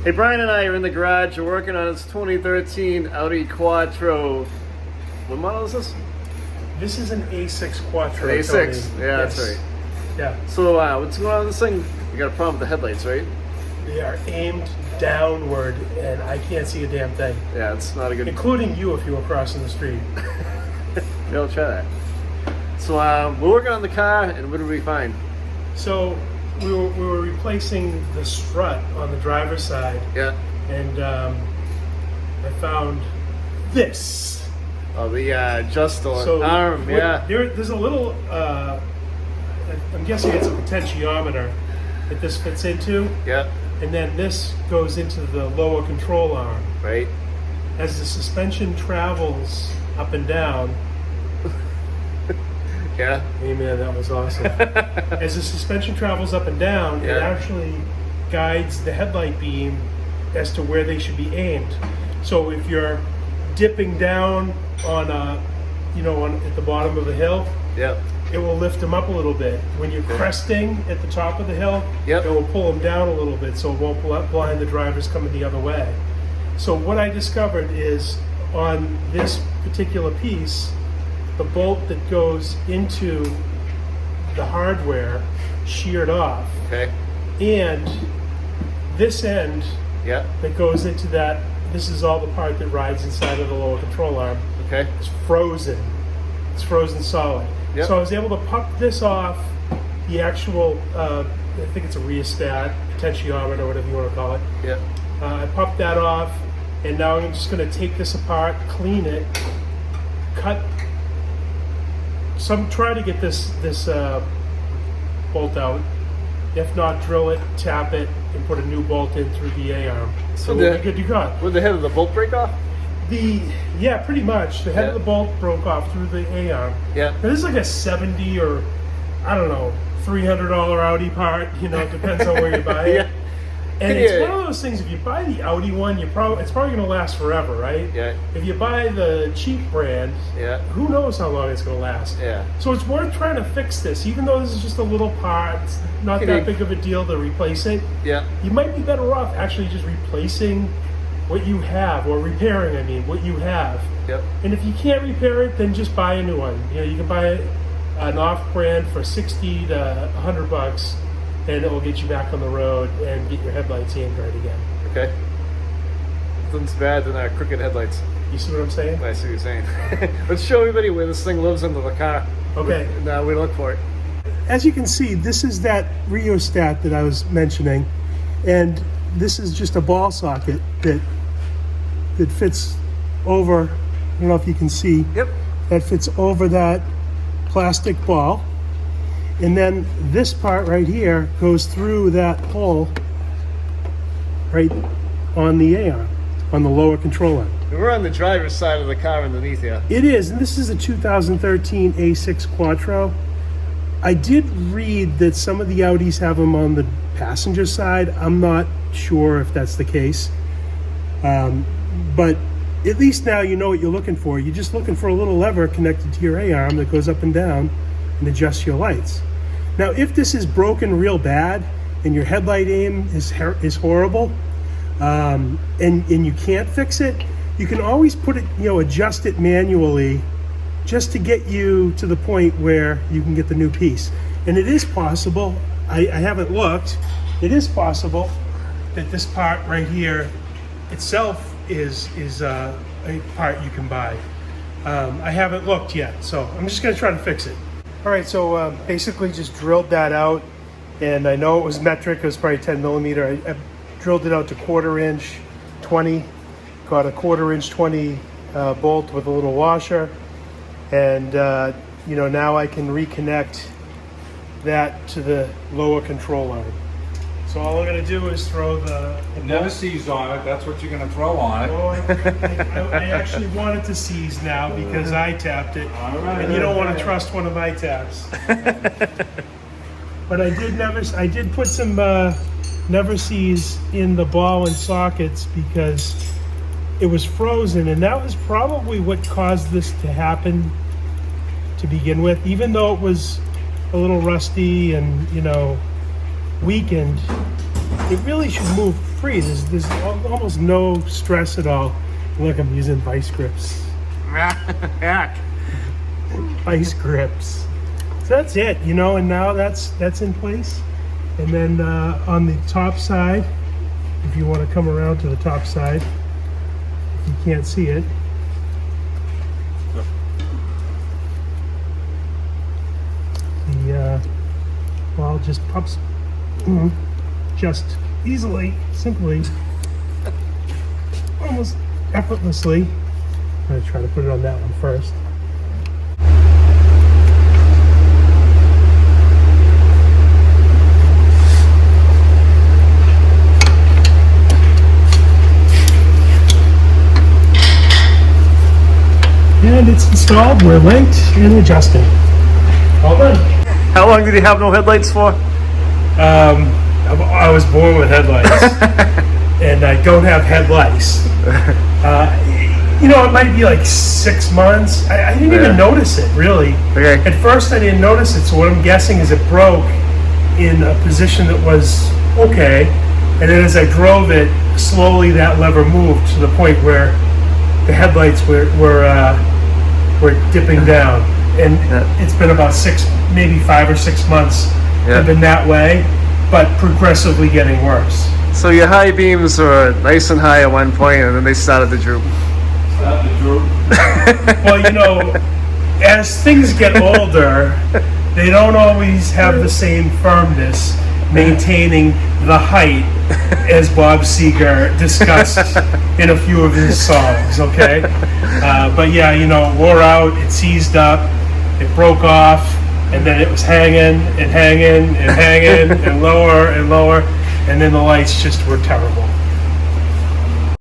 Hey, Brian and I are in the garage. We're working on this 2013 Audi Quattro. What model is this? This is an A6 Quattro. An A6. Tony. Yeah, Yes. that's right. Yeah. So what's going on with this thing? We got a problem with the headlights, right? They are aimed downward, and I can't see a damn thing. Yeah, it's not a good. Including you if you were crossing the street. Yeah, I'll try that. So we're working on the car, and what did we find? So we were replacing the strut on the driver's side, Yeah. and I found this. Oh, the adjustable So arm. Yeah. there's a little. I'm guessing it's a potentiometer that this fits into, Yeah. and then this goes into the lower control arm. Right. As the suspension travels up and down. Yeah. Hey man, that was awesome. As the suspension travels up and down, Yeah. it actually guides the headlight beam as to where they should be aimed. So if you're dipping down on at the bottom of the hill, Yep. it will lift them up a little bit. When you're cresting at the top of the hill, Yep. it will pull them down a little bit so it won't blind the drivers coming the other way. So what I discovered is on this particular piece, the bolt that goes into the hardware sheared off, Okay. and this end Yeah. that goes into that, this is all the part that rides inside of the lower control arm, Okay. is frozen. It's frozen solid. Yep. So I was able to pop this off the actual, I think it's a rheostat, potentiometer, whatever you want to call it. Yeah. I popped that off, and now I'm just going to take this apart, clean it, try to get this bolt out. If not, drill it, tap it, and put a new bolt in through the A-arm. So we'll be good to go. Would the head of the bolt break off? Yeah, pretty much. The head of Yeah. the bolt broke off through the A-arm. Yeah. Now, this is like a 70 or, I don't know, $300 Audi part. You know, it depends on where you buy it. Yeah. And it's Yeah. one of those things, if you buy the Audi one, it's probably going to last forever, right? Yeah. If you buy the cheap brand, Yeah. who knows how long it's going to last. Yeah. So it's worth trying to fix this, even though this is just a little part, it's not that big of a deal to replace it. Yeah. You might be better off actually just replacing what you have, or repairing, what you have. Yep. And if you can't repair it, then just buy a new one. You know, you can buy an off-brand for $60 to $100, and it will get you back on the road and get your headlights aimed right again. Okay. Nothing's bad than our crooked headlights. You see what I'm saying? I see what you're saying. Let's show everybody where this thing lives under the car. Okay. Now we look for it. As you can see, this is that rheostat that I was mentioning, and this is just a ball socket that fits over, I don't know if you can see, Yep. that fits over that plastic ball. And then this part right here goes through that hole right on the A-arm, on the lower control arm. And we're on the driver's side of the car underneath here. It is, and this is a 2013 A6 Quattro. I did read that some of the Audis have them on the passenger side. I'm not sure if that's the case. But at least now you know what you're looking for. You're just looking for a little lever connected to your A-arm that goes up and down and adjusts your lights. Now, if this is broken real bad and your headlight aim is horrible, and you can't fix it, you can always put it, adjust it manually just to get you to the point where you can get the new piece. And it is possible, I haven't looked, it is possible that this part right here itself is a part you can buy. I haven't looked yet, so I'm just going to try to fix it. All right, so basically just drilled that out, and I know it was metric, it was probably 10 millimeter. I drilled it out to 1/4 inch 20, got a 1/4 inch 20 bolt with a little washer, and now I can reconnect that to the lower control arm. So all I'm going to do is throw the Never seize on it, that's what you're going to throw on it. Oh, I actually wanted to seize now because I tapped it, and you don't want to trust one of my taps. But I did put some never seize in the ball and sockets because it was frozen, and that was probably what caused this to happen to begin with. Even though it was a little rusty and weakened, it really should move free. There's almost no stress at all. Look, I'm using vice grips. Heck. Vice grips. So that's it, you know, and now that's in place. And then on the top side, if you want to come around to the top side, if you can't see it. The ball just pops just easily, simply, almost effortlessly. I'm going to try to put it on that one first. And it's installed, we're linked and adjusting. All done. How long did you have no headlights for? I was born with headlights, and I don't have headlights. You know, it might be like 6 months. I didn't even notice it, really. Okay. At first, I didn't notice it, so what I'm guessing is it broke in a position that was okay, and then as I drove it, slowly that lever moved to the point where the headlights were dipping down. And it's been about maybe 5 or 6 months have been that way, but progressively getting worse. So your high beams were nice and high at one point, and then they started to droop. Well, you know, as things get older, they don't always have the same firmness maintaining the height as Bob Seger discussed in a few of his songs, okay? But yeah, you know, it wore out, it seized up, it broke off, and then it was hanging and hanging and hanging and lower, and then the lights just were terrible.